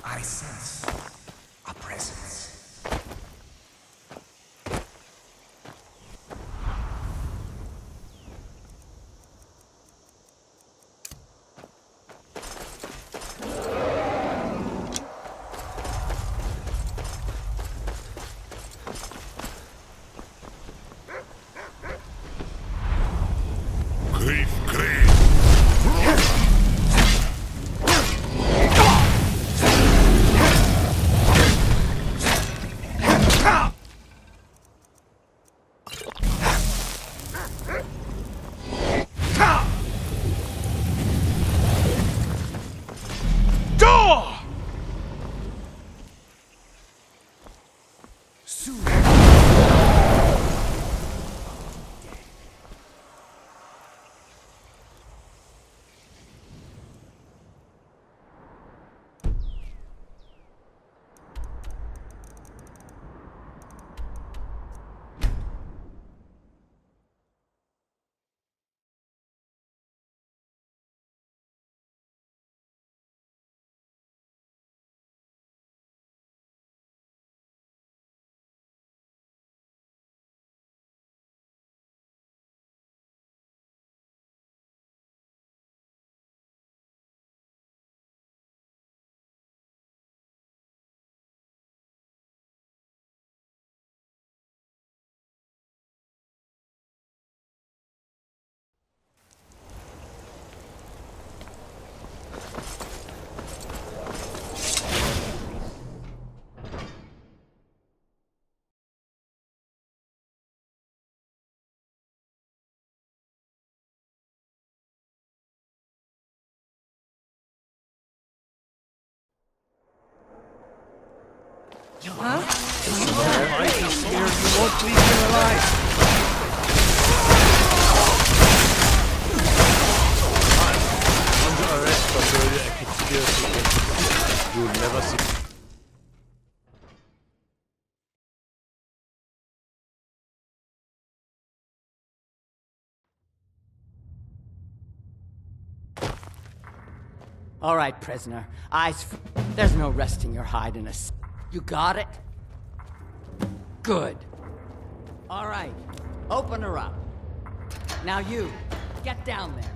I sense a presence. Huh? I'm scared you won't leave him alive. Under arrest for murder and conspiracy. You'll never see. All right, prisoner. There's no resting your hide in a... You got it? Good. All right. Open her up. Now you, get down there.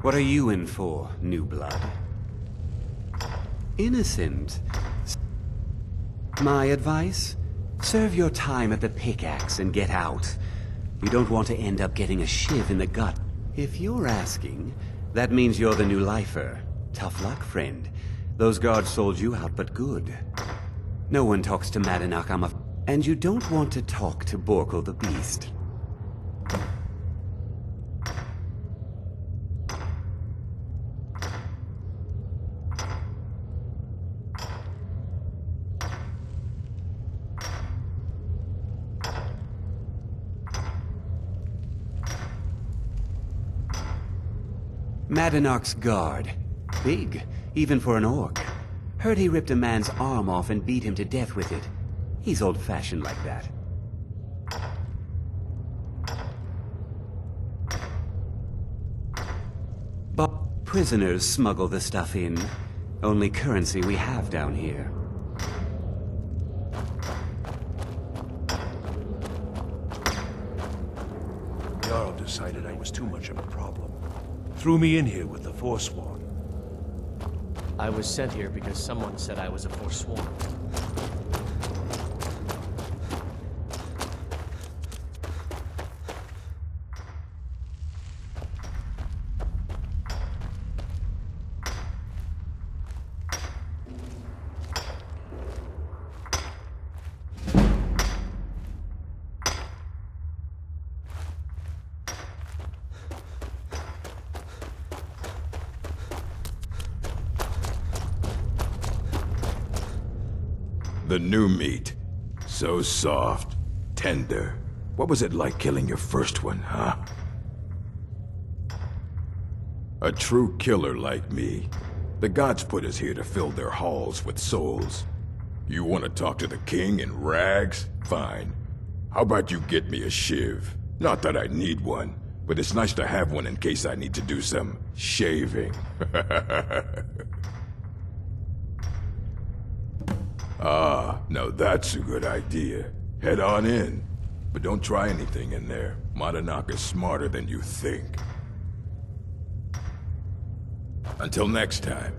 What are you in for, new blood? Innocent. My advice? Serve your time at the pickaxe and get out. You don't want to end up getting a shiv in the gut. If you're asking, that means you're the new lifer. Tough luck, friend. Those guards sold you out, but good. No one talks to Cidhna, and you don't want to talk to Borkul the Beast. Cidhna's guard. Big, even for an orc. Heard he ripped a man's arm off and beat him to death with it. He's old-fashioned like that. But prisoners smuggle the stuff in. Only currency we have down here. Jarl decided I was too much of a problem. Threw me in here with the Forsworn. I was sent here because someone said I was a Forsworn. The new meat. So soft, tender. What was it like killing your first one, huh? A true killer like me. The gods put us here to fill their halls with souls. You want to talk to the king in rags? Fine. How about you get me a shiv? Not that I need one, but it's nice to have one in case I need to do some shaving. Ah, now that's a good idea. Head on in. But don't try anything in there. Mononok is smarter than you think. Until next time.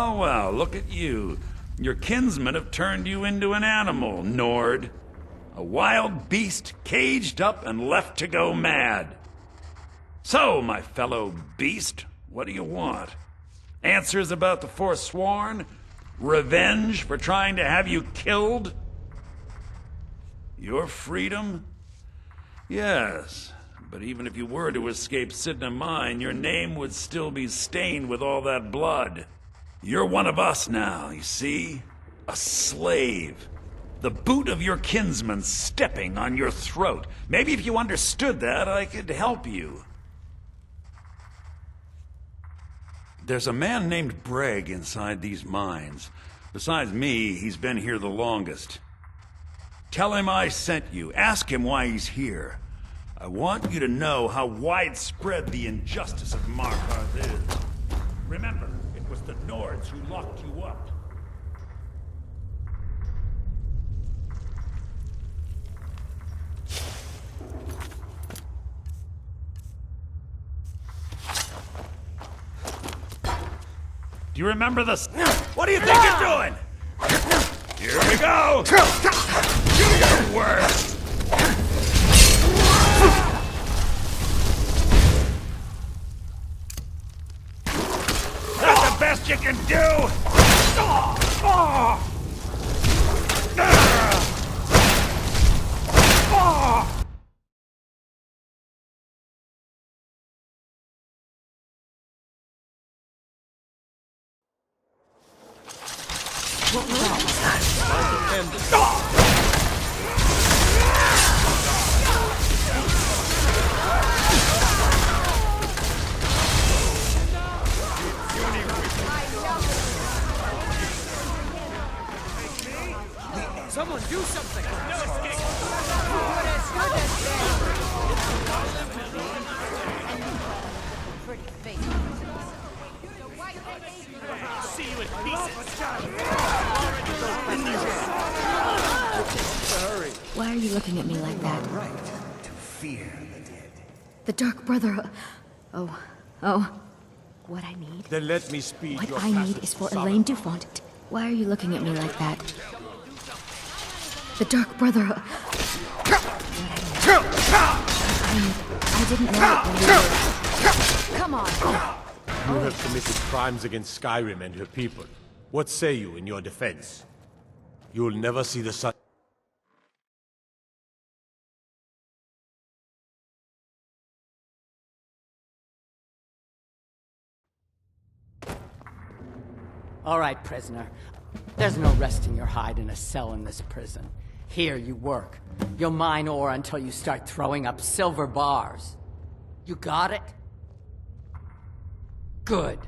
Well, look at you. Your kinsmen have turned you into an animal, Nord. A wild beast caged up and left to go mad. So, my fellow beast, what do you want? Answers about the Forsworn? Revenge for trying to have you killed? Your freedom? Yes, but even if you were to escape Cidhna mine, your name would still be stained with all that blood. You're one of us now, you see? A slave. The boot of your kinsman stepping on your throat. Maybe if you understood that, I could help you. There's a man named Breg inside these mines. Besides me, he's been here the longest. Tell him I sent you. Ask him why he's here. I want you to know how widespread the injustice of Markarth is. Remember, it was the Nords who locked you up. Do you remember this? What do you think you're doing? Here we go! Do your worst! That's the best you can do! Someone do something! No escape! See you in pieces! Why are you looking at me like that? Right to fear the dead. The Dark Brother... Oh. What I need? Then let me speed What your I need passage, is for Solomon. Elaine Dufont. Why are you looking at me like that? The Dark Brother... I didn't know it when you... Come on! You have committed crimes against Skyrim and her people. What say you in your defense? You will never see the sun... All right, prisoner. There's no resting your hide in a cell in this prison. Here you work. You'll mine ore until you start throwing up silver bars. You got it? Good.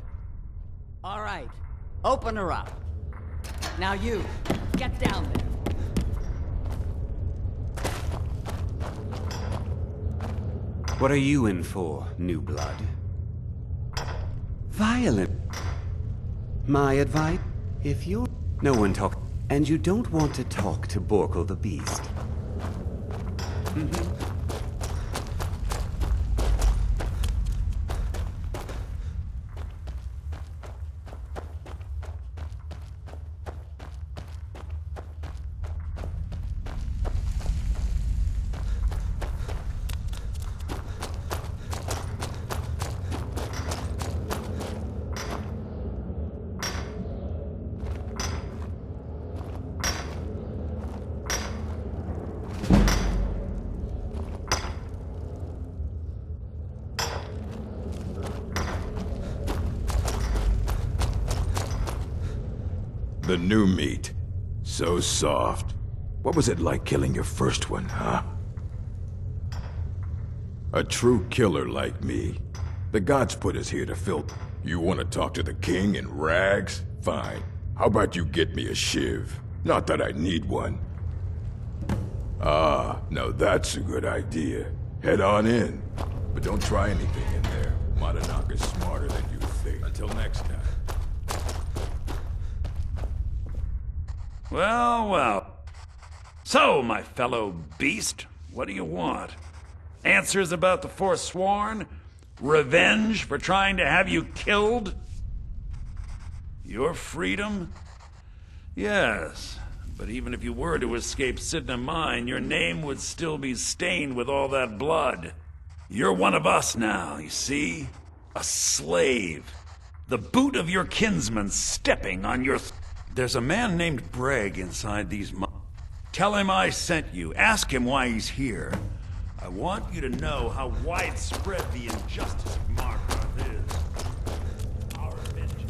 All right. Open her up. Now you, get down there. What are you in for, new blood? Violent. My advice? If you're... No one talk... And you don't want to talk to Borkle the Beast. The new meat. So soft. What was it like killing your first one, huh? A true killer like me. The gods put us here to fill... You want to talk to the king in rags? Fine. How about you get me a shiv? Not that I need one. Ah, now that's a good idea. Head on in. But don't try anything in there. Madanak is smarter than you think. Until next time. Well, well. So, my fellow beast, what do you want? Answers about the Forsworn? Revenge for trying to have you killed? Your freedom? Yes, but even if you were to escape Cidhna mine, your name would still be stained with all that blood. You're one of us now, you see? A slave. The boot of your kinsman stepping on your... There's a man named Breg inside these mines. Tell him I sent you. Ask him why he's here. I want you to know how widespread the injustice of Markarth is. Our vengeance.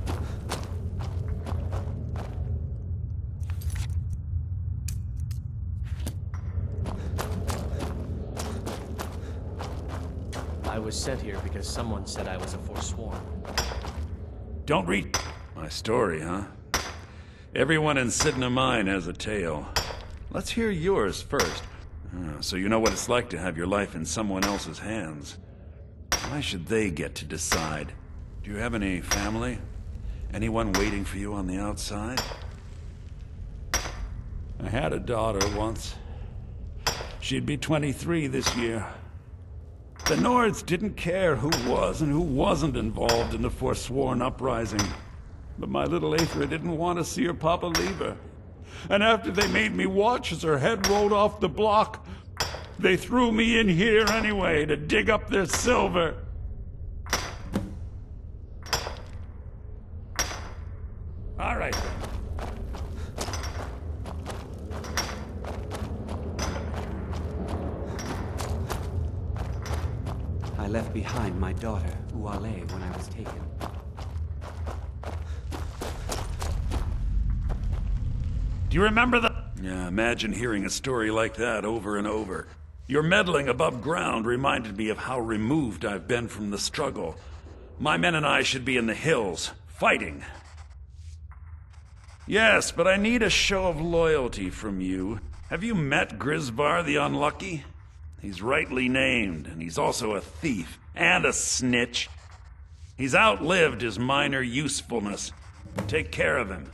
I was sent here because someone said I was a Forsworn. Don't read my story, huh? Everyone in Cidhna mine has a tale. Let's hear yours first. So you know what it's like to have your life in someone else's hands. Why should they get to decide? Do you have any family? Anyone waiting for you on the outside? I had a daughter once. She'd be 23 this year. The Nords didn't care who was and who wasn't involved in the Forsworn uprising. But my little Aethra didn't want to see her papa leave her. And after they made me watch as her head rolled off the block, they threw me in here anyway to dig up their silver. All right then. I left behind my daughter, Uale, when I was taken. Do you remember the... Yeah, imagine hearing a story like that over and over. Your meddling above ground reminded me of how removed I've been from the struggle. My men and I should be in the hills, fighting. Yes, but I need a show of loyalty from you. Have you met Grisvar the Unlucky? He's rightly named, and he's also a thief and a snitch. He's outlived his minor usefulness. Take care of him.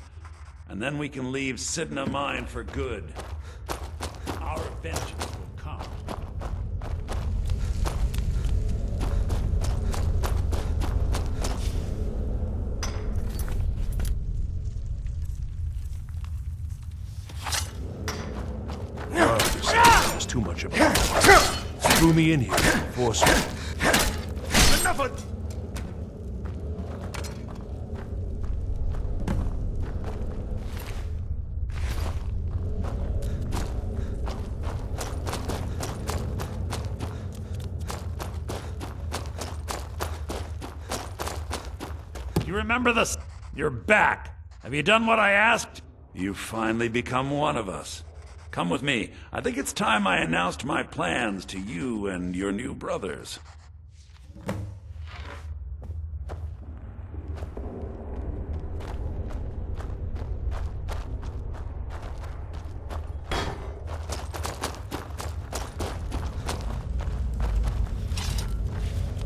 And then we can leave Cidhna mine for good. Our vengeance will come. There's too much of it. Threw me in here. Forced me. Enough of... You remember this? You're back. Have you done what I asked? You've finally become one of us. Come with me. I think it's time I announced my plans to you and your new brothers.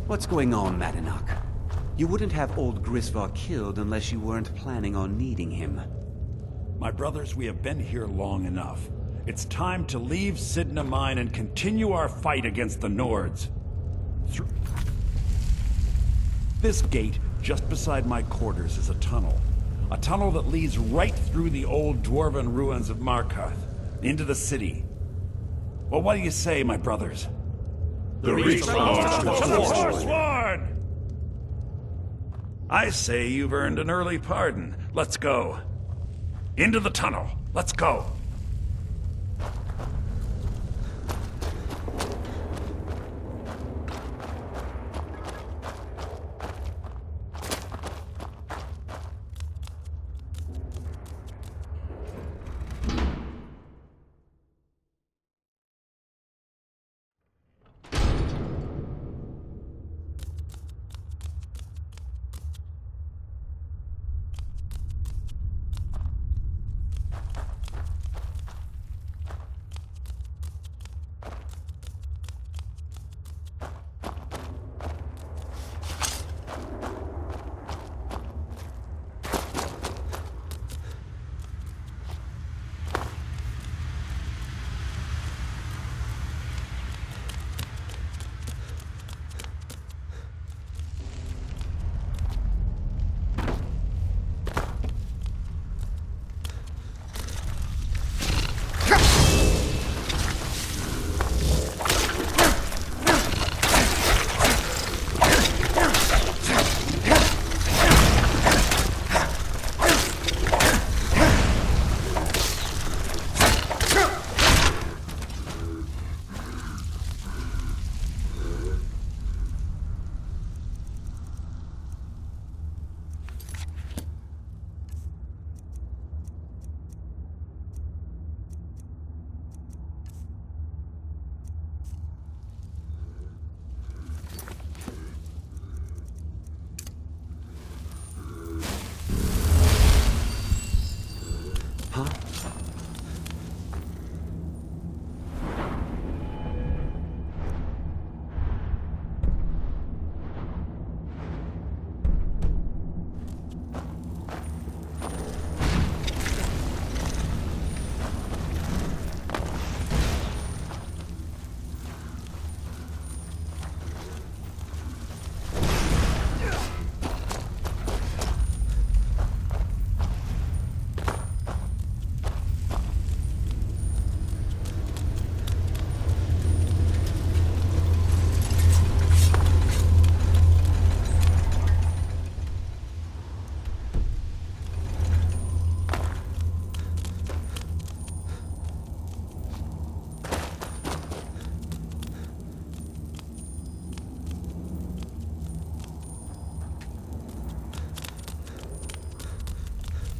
What's going on, Madanak? You wouldn't have old Grisvar killed unless you weren't planning on needing him. My brothers, we have been here long enough. It's time to leave Cidhna mine and continue our fight against the Nords. Through this gate, just beside my quarters, is a tunnel. A tunnel that leads right through the old dwarven ruins of Markarth, into the city. Well, what do you say, my brothers? The reach belongs to the Forsworn! I say you've earned an early pardon. Let's go. Into the tunnel. Let's go.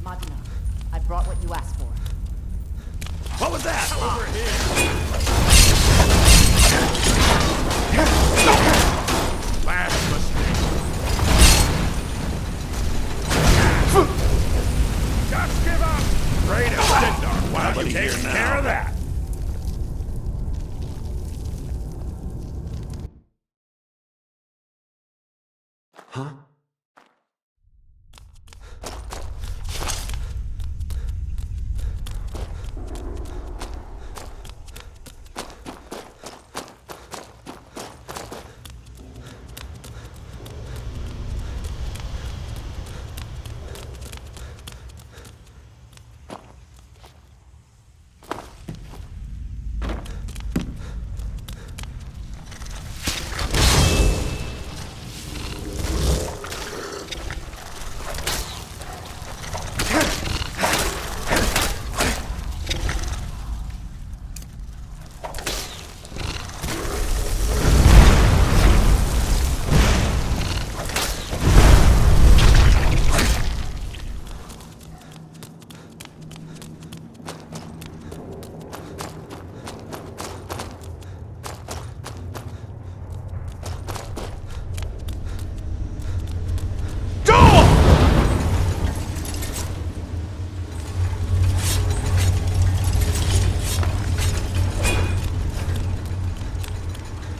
Madna, I brought what you asked for. What was that? Over here. Last mistake. Just give up! Great as Cidhna. Why don't you take care of that? Huh?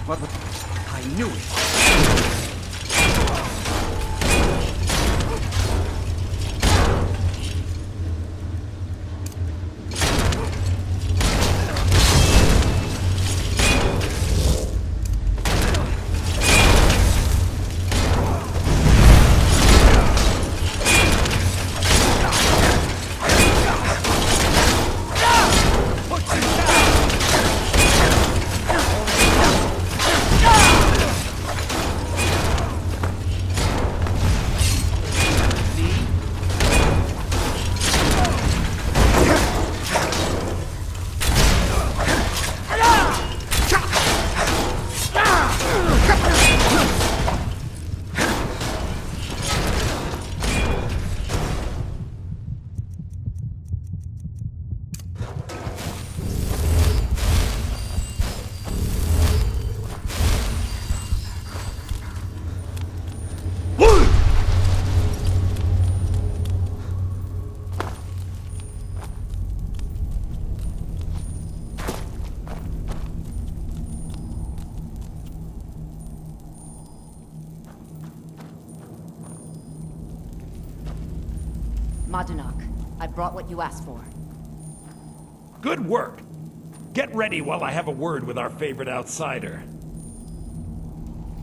What was... I knew it! Madanak, I brought what you asked for. Good work. Get ready while I have a word with our favorite outsider.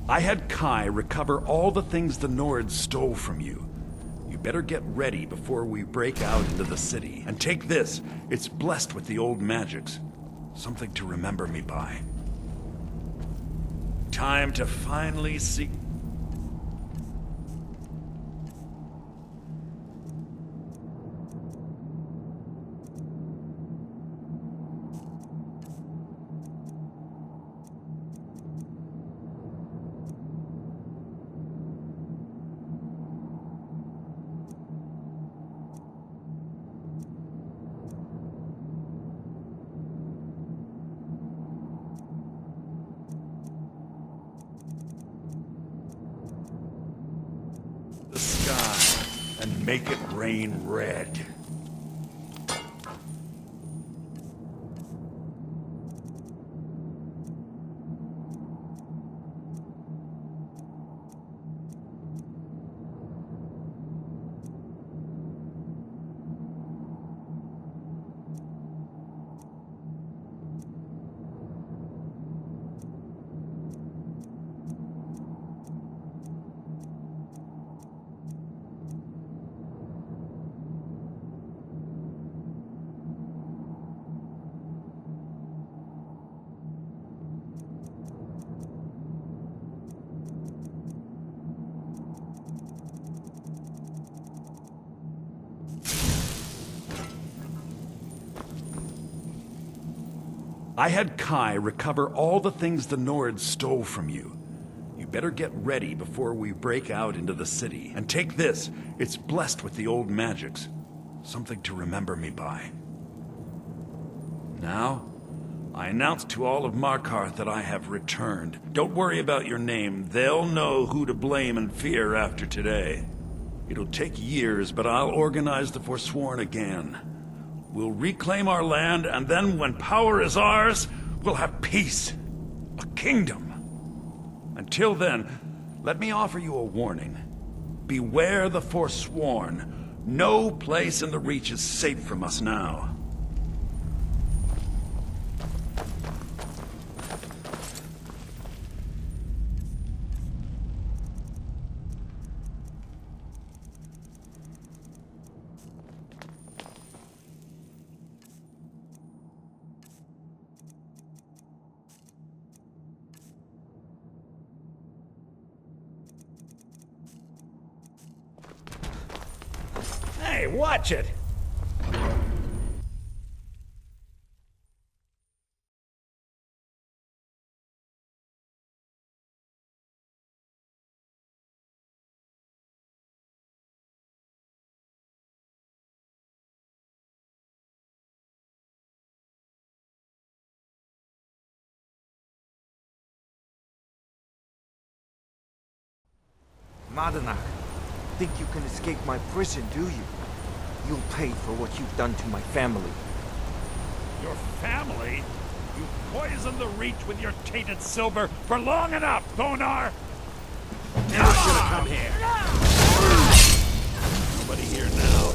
I had Kai recover all the things the Nords stole from you. You better get ready before we break out into the city. And take this. It's blessed with the old magics. Something to remember me by. Time to finally see... the sky and make it rain red. I had Kai recover all the things the Nords stole from you. You better get ready before we break out into the city. And take this. It's blessed with the old magics. Something to remember me by. Now, I announce to all of Markarth that I have returned. Don't worry about your name. They'll know who to blame and fear after today. It'll take years, but I'll organize the Forsworn again. We'll reclaim our land, and then when power is ours, we'll have peace. A kingdom. Until then, let me offer you a warning. Beware the Forsworn. No place in the Reach is safe from us now. Hey, watch it! Cidhna, think you can escape my prison, do you? You'll pay for what you've done to my family. Your family? You poisoned the Reach with your tainted silver for long enough, Thonar! Never should have come here. Nobody here now.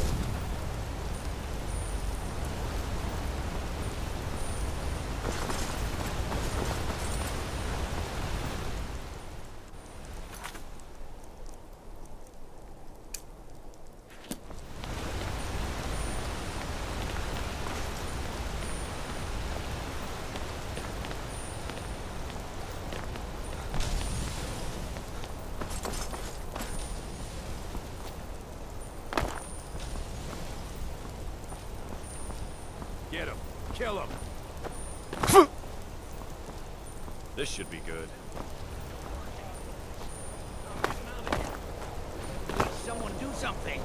Get him. Kill him. This should be good. Someone do something!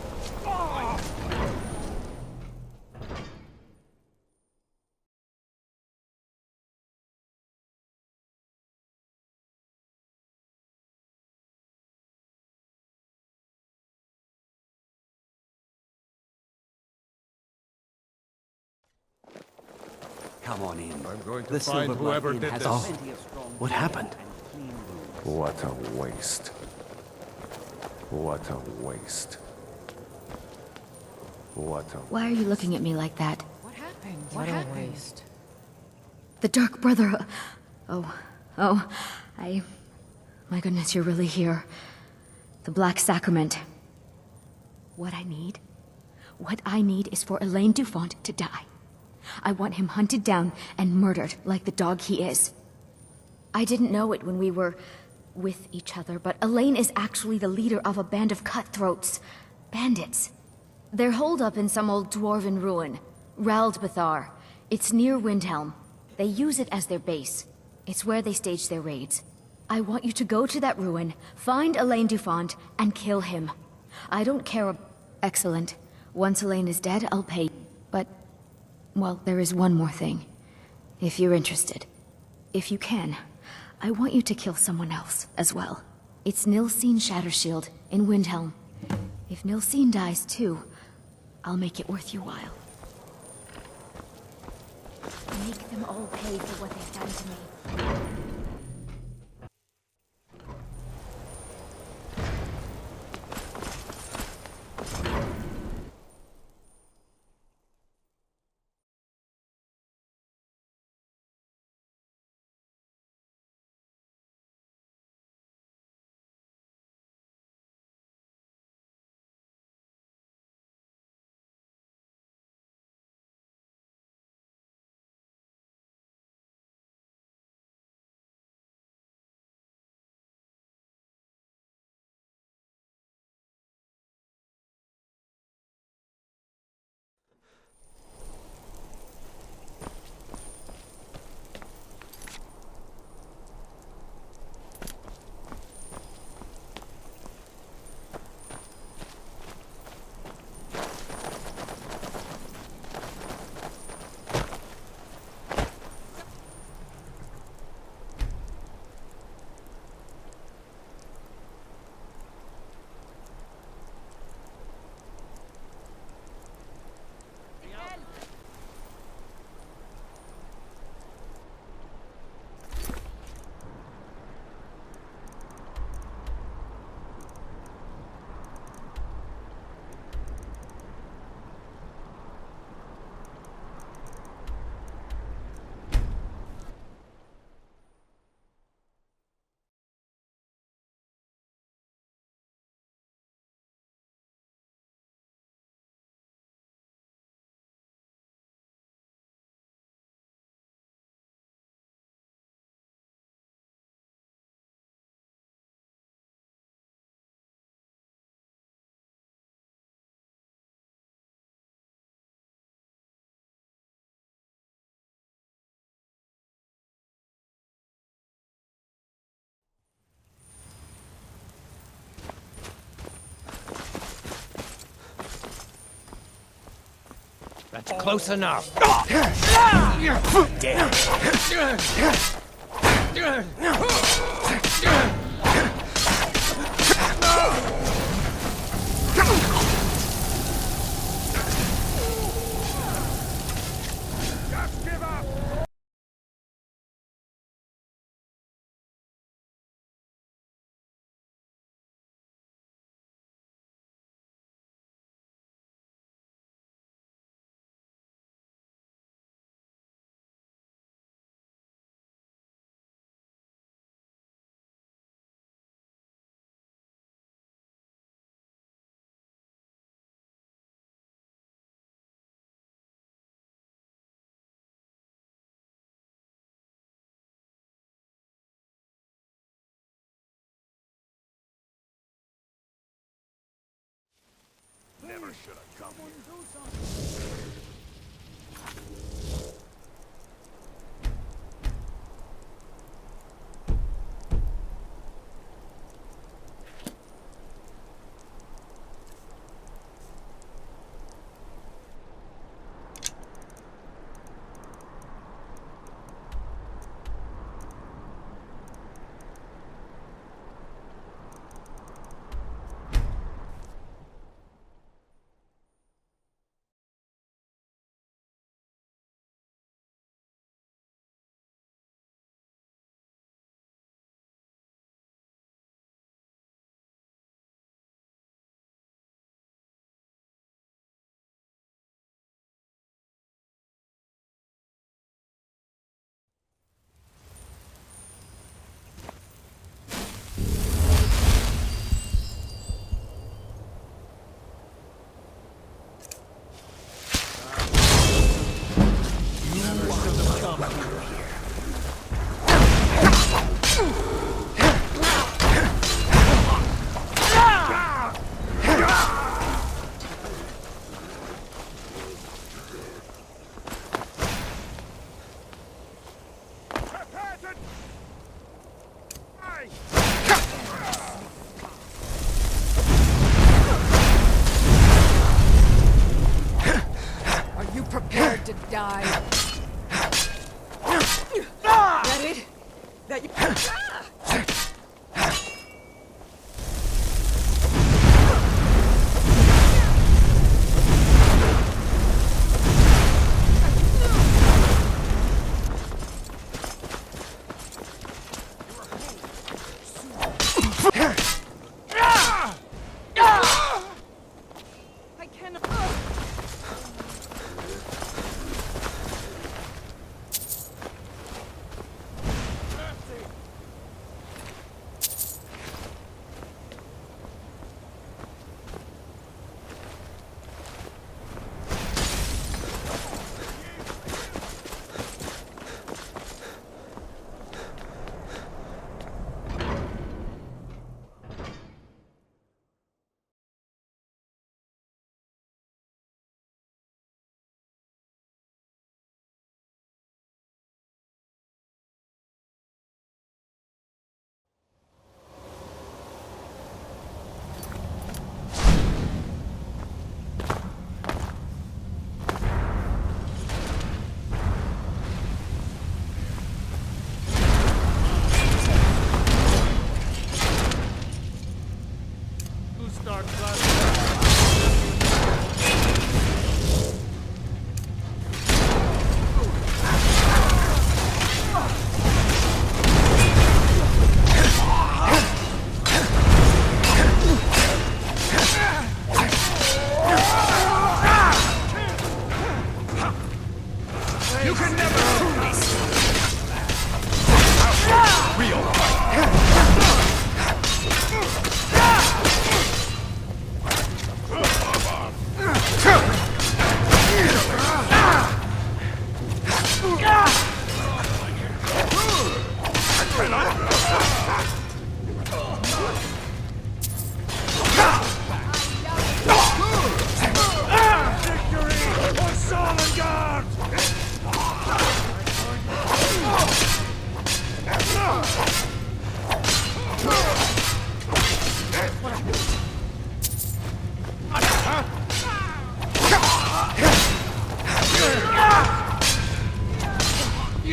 Come on in. I'm going to The find Silver whoever Blood Inn did has this. plenty of strong What happened? What a waste. What a waste. What a... Why are you looking at me like that? What happened? What happened? Waste. The Dark Brother... Oh, My goodness, you're really here. The Black Sacrament. What I need is for Elaine Dufont to die. I want him hunted down and murdered like the dog he is. I didn't know it when we were with each other, but Elaine is actually the leader of a band of cutthroats. Bandits. They're holed up in some old dwarven ruin. Raldbathar. It's near Windhelm. They use it as their base. It's where they stage their raids. I want you to go to that ruin, find Elaine Dufont, and kill him. I don't care. Excellent. Once Elaine is dead, I'll pay. But, well, there is one more thing. If you're interested. If you can, I want you to kill someone else as well. It's Nilsine Shattershield in Windhelm. If Nilsine dies too, I'll make it worth your while. Make them all pay for what they've done to me. That's close enough. Damn. Never should have come here. Prepared to die. Ready? That you. I cannot.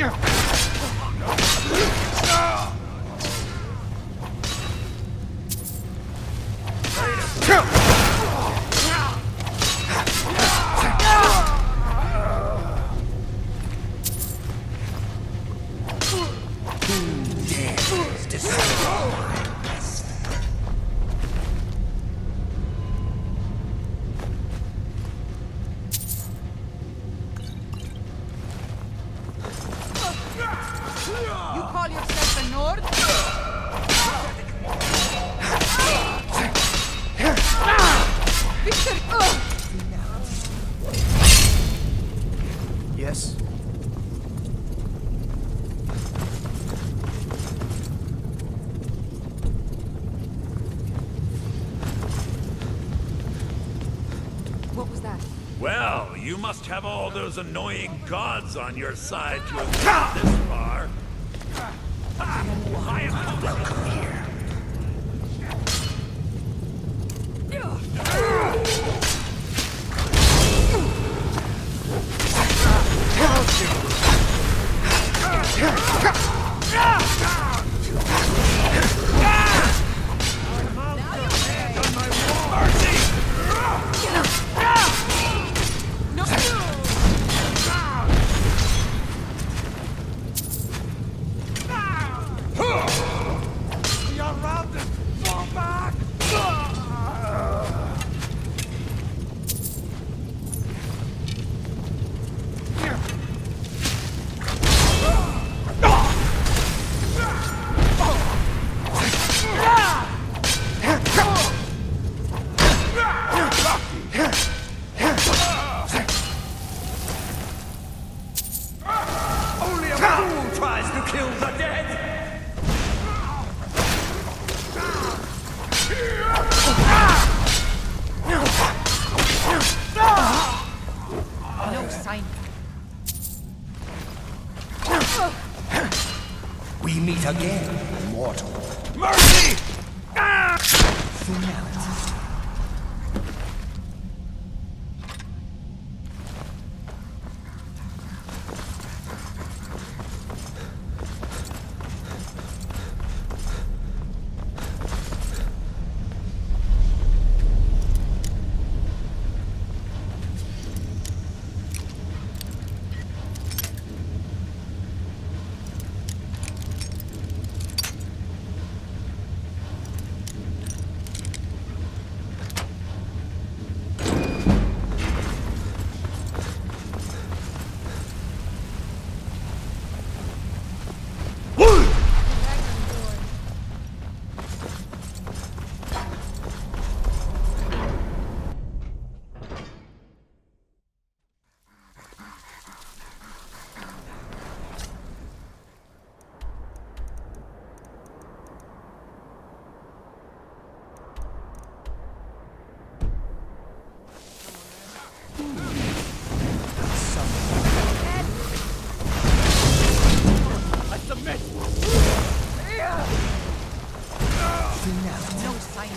You call yourself a Nord? Victor! Yes? What was that? Well, you must have all those annoying gods on your side to have got this far. Welcome here. No sign. We meet again, mortal. Mercy! Finality. No sign.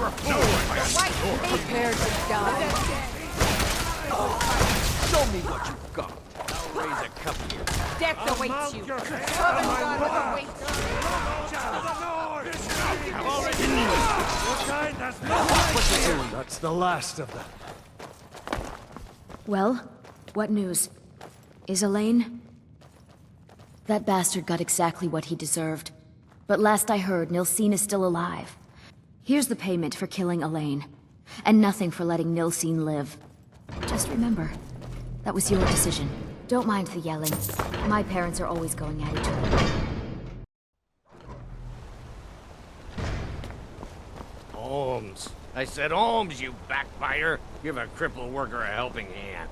You're a fool! Prepare to die. Show me what you've got. I'll raise a cup here. Death awaits you. Servant God awaits you. That's the last of them. Well, what news? Is Elaine? That bastard got exactly what he deserved. But last I heard, Nilsine is still alive. Here's the payment for killing Elaine. And nothing for letting Nilsine live. Just remember, that was your decision. Don't mind the yelling. My parents are always going at each other. Holmes. I said Holmes, you backbiter. Give a crippled worker a helping hand.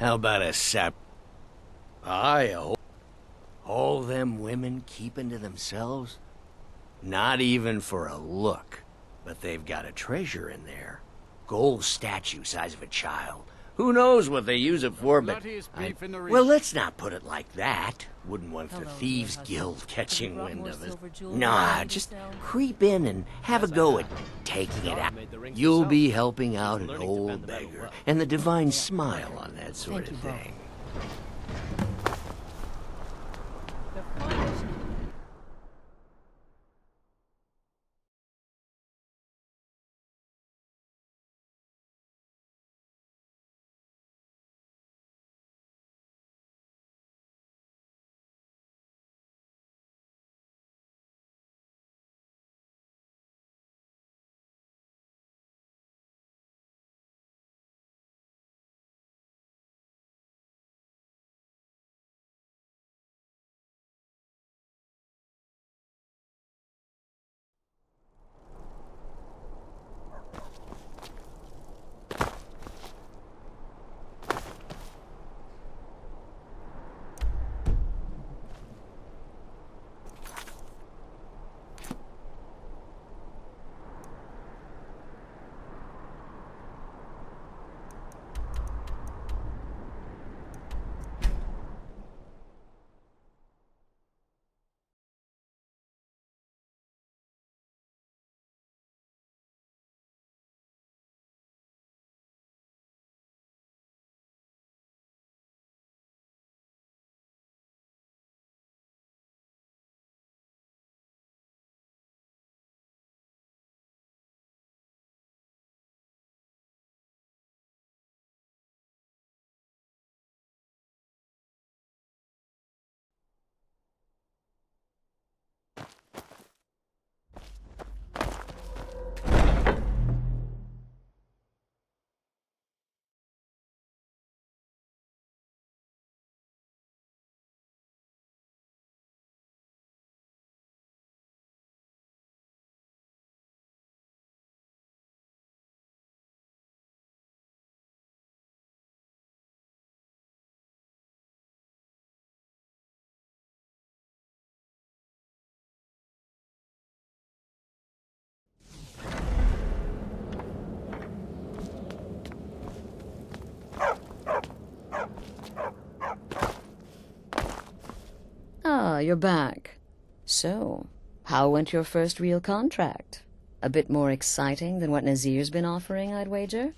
How about a sap? All them women keeping to themselves? Not even for a look. But they've got a treasure in there. Gold statue size of a child. Who knows what they use it for, but... Well, let's not put it like that. Wouldn't want the Thieves Guild catching wind of it. Nah, just creep in and have a go at taking it out. You'll be helping out an old beggar, and the divine smile on that sort of thing. Ah, you're back. So, how went your first real contract? A bit more exciting than what Nazir's been offering, I'd wager?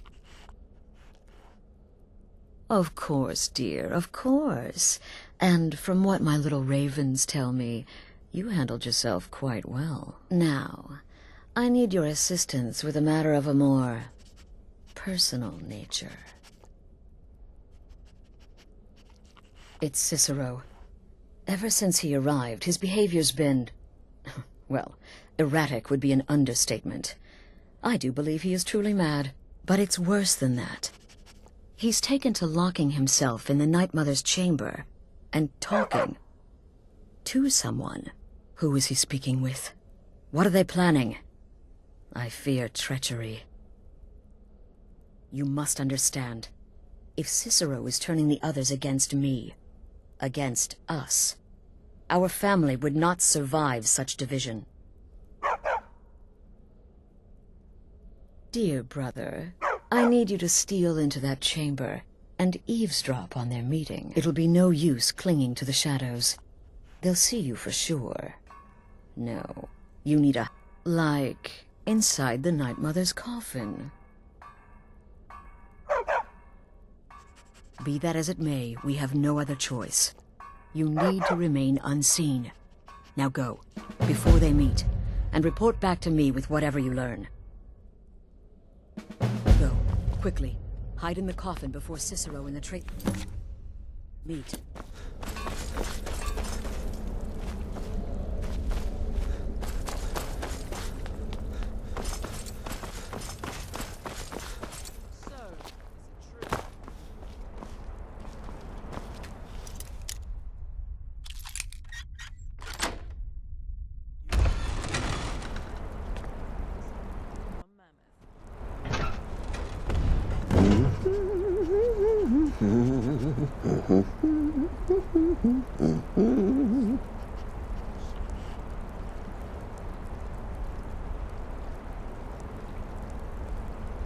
Of course, dear, of course. And from what my little ravens tell me, you handled yourself quite well. Now, I need your assistance with a matter of a more personal nature. It's Cicero. Ever since he arrived, his behavior's been... well, erratic would be an understatement. I do believe he is truly mad. But it's worse than that. He's taken to locking himself in the Night Mother's chamber and talking to someone. Who is he speaking with? What are they planning? I fear treachery. You must understand. If Cicero is turning the others against me, against us, our family would not survive such division. Dear brother, I need you to steal into that chamber and eavesdrop on their meeting. It'll be no use clinging to the shadows. They'll see you for sure. No, you need a... like... inside the Night Mother's coffin. Be that as it may, we have no other choice. You need to remain unseen. Now go, before they meet, and report back to me with whatever you learn. Go, quickly. Hide in the coffin before Cicero and the meet.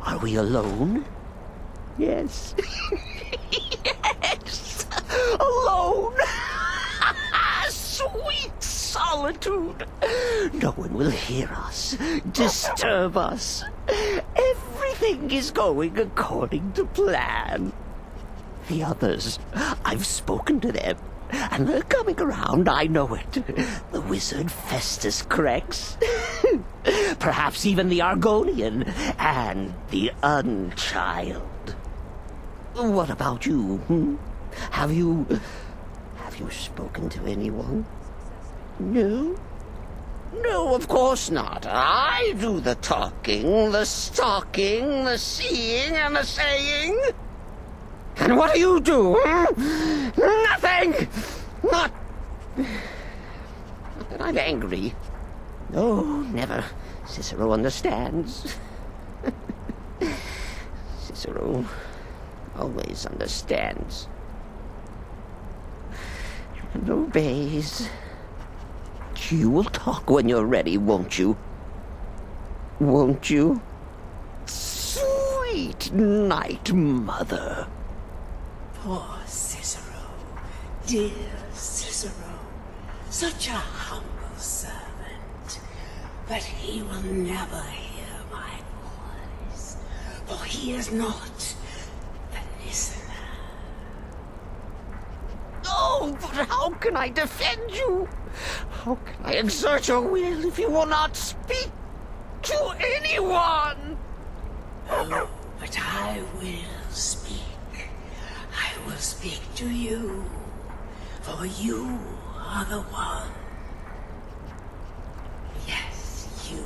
Are we alone? Yes. Yes! Alone! Sweet solitude! No one will hear us, disturb us. Everything is going according to plan. The others, I've spoken to them, and they're coming around, I know it. The wizard Festus Crex. Perhaps even the Argonian, and the Unchild. What about you, Have you spoken to anyone? No? No, of course not. I do the talking, the stalking, the seeing, and the saying. And what do you do, Nothing! Not that I'm angry. No, never. Cicero understands. Cicero always understands. And obeys. You will talk when you're ready, won't you? Won't you? Sweet Night Mother. Poor Cicero. Dear Cicero. Such a humble servant. But he will never hear my voice. For he is not the listener. Oh, but how can I defend you? How can I exert your will if you will not speak to anyone? Oh, but I will speak. I will speak to you, for you are the one. Yes, you.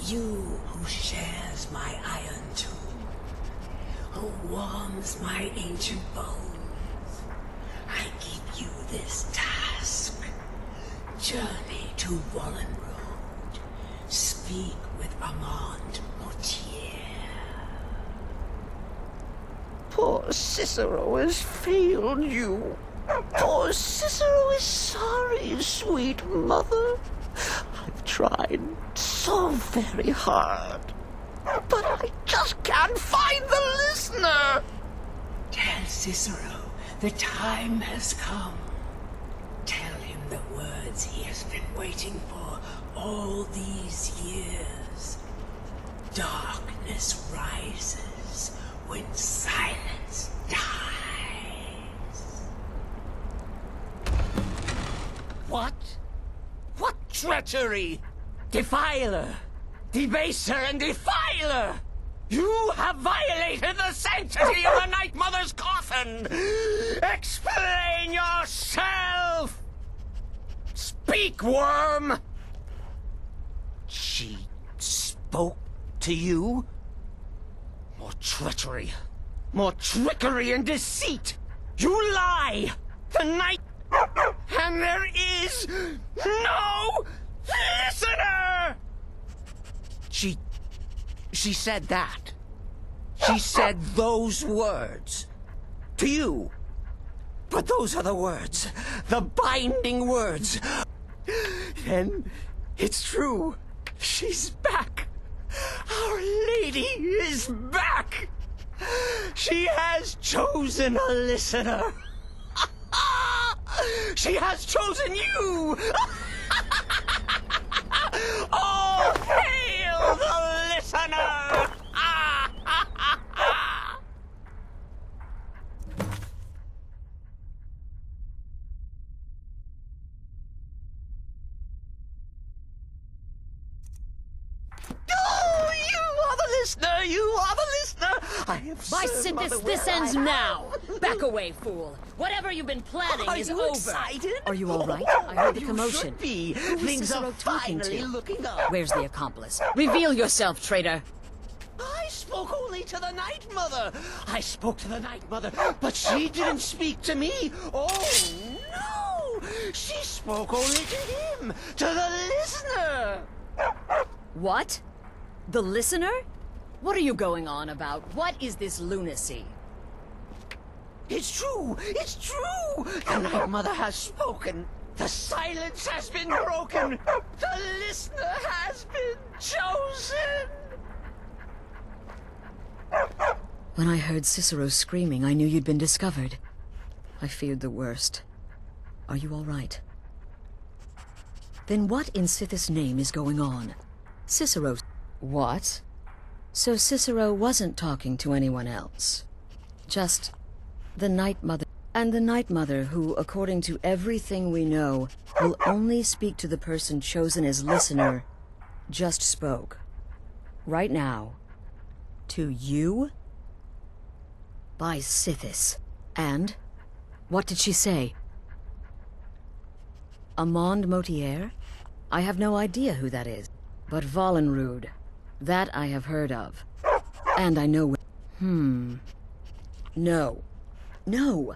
You who shares my iron tomb, who warms my ancient bones. I give you this task. Journey to Wallen Road. Speak with Armand Mortier. Poor Cicero has failed you. Poor Cicero is sorry, sweet mother. I've tried so very hard, but I just can't find the listener. Tell Cicero the time has come. Tell him the words he has been waiting for all these years. Darkness rises when silence dies. What? What treachery? Defiler! Debaser and defiler! You have violated the sanctity of the Night Mother's coffin! Explain yourself! Speak, worm! She spoke to you? More treachery, more trickery and deceit! You lie! The night... And there is no listener! She said that. She said those words. To you. But those are the words. The binding words. Then it's true. She's back. Our Lady is back. She has chosen a listener. She has chosen you. All hail! listener! You are the listener! I have By served Mother Sithis, this well, ends I now! have. Back away, fool! Whatever you've been planning Are is you over. excited? Are you all right? I heard the You commotion. should be. Who was Things Cicero are talking finally to? looking up. Where's the accomplice? Reveal yourself, traitor! I spoke only to the Night Mother. I spoke to the Night Mother, but she didn't speak to me. Oh, no! She spoke only to him, to the listener. What? The listener? What are you going on about? What is this lunacy? It's true! It's true! The Night Mother has spoken. The silence has been broken. The listener has been chosen. When I heard Cicero screaming, I knew you'd been discovered. I feared the worst. Are you all right? Then what in Sithis' name is going on? Cicero... What? So Cicero wasn't talking to anyone else. Just the Night Mother. And the Night Mother, who, according to everything we know, will only speak to the person chosen as listener, just spoke. Right now. To you? By Sithis. And? What did she say? Amand Motier? I have no idea who that is. But Vollenrud. That I have heard of. And I know... No. No!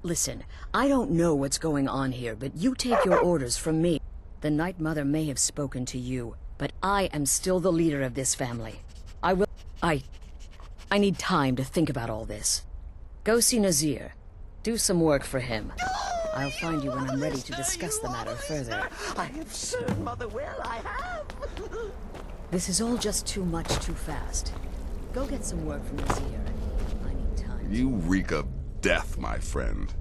Listen, I don't know what's going on here, but you take your orders from me. The Night Mother may have spoken to you, but I am still the leader of this family. I need time to think about all this. Go see Nazir. Do some work for him. I'll find you when I'm ready to discuss the matter further. I have served Mother well, I have. This is all just too much too fast. Go get some work from Nazir. I need time. You reek of death, my friend.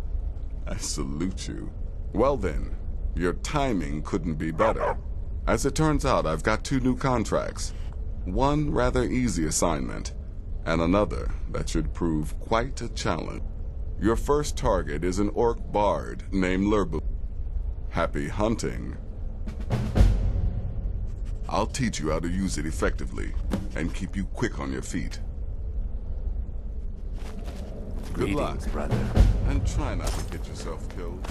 I salute you. Well then, your timing couldn't be better. As it turns out, I've got 2 new contracts. One rather easy assignment, and another that should prove quite a challenge. Your first target is an orc bard named Lurbu. Happy hunting. I'll teach you how to use it effectively, and keep you quick on your feet. Good luck, brother. And try not to get yourself killed.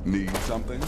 Need something?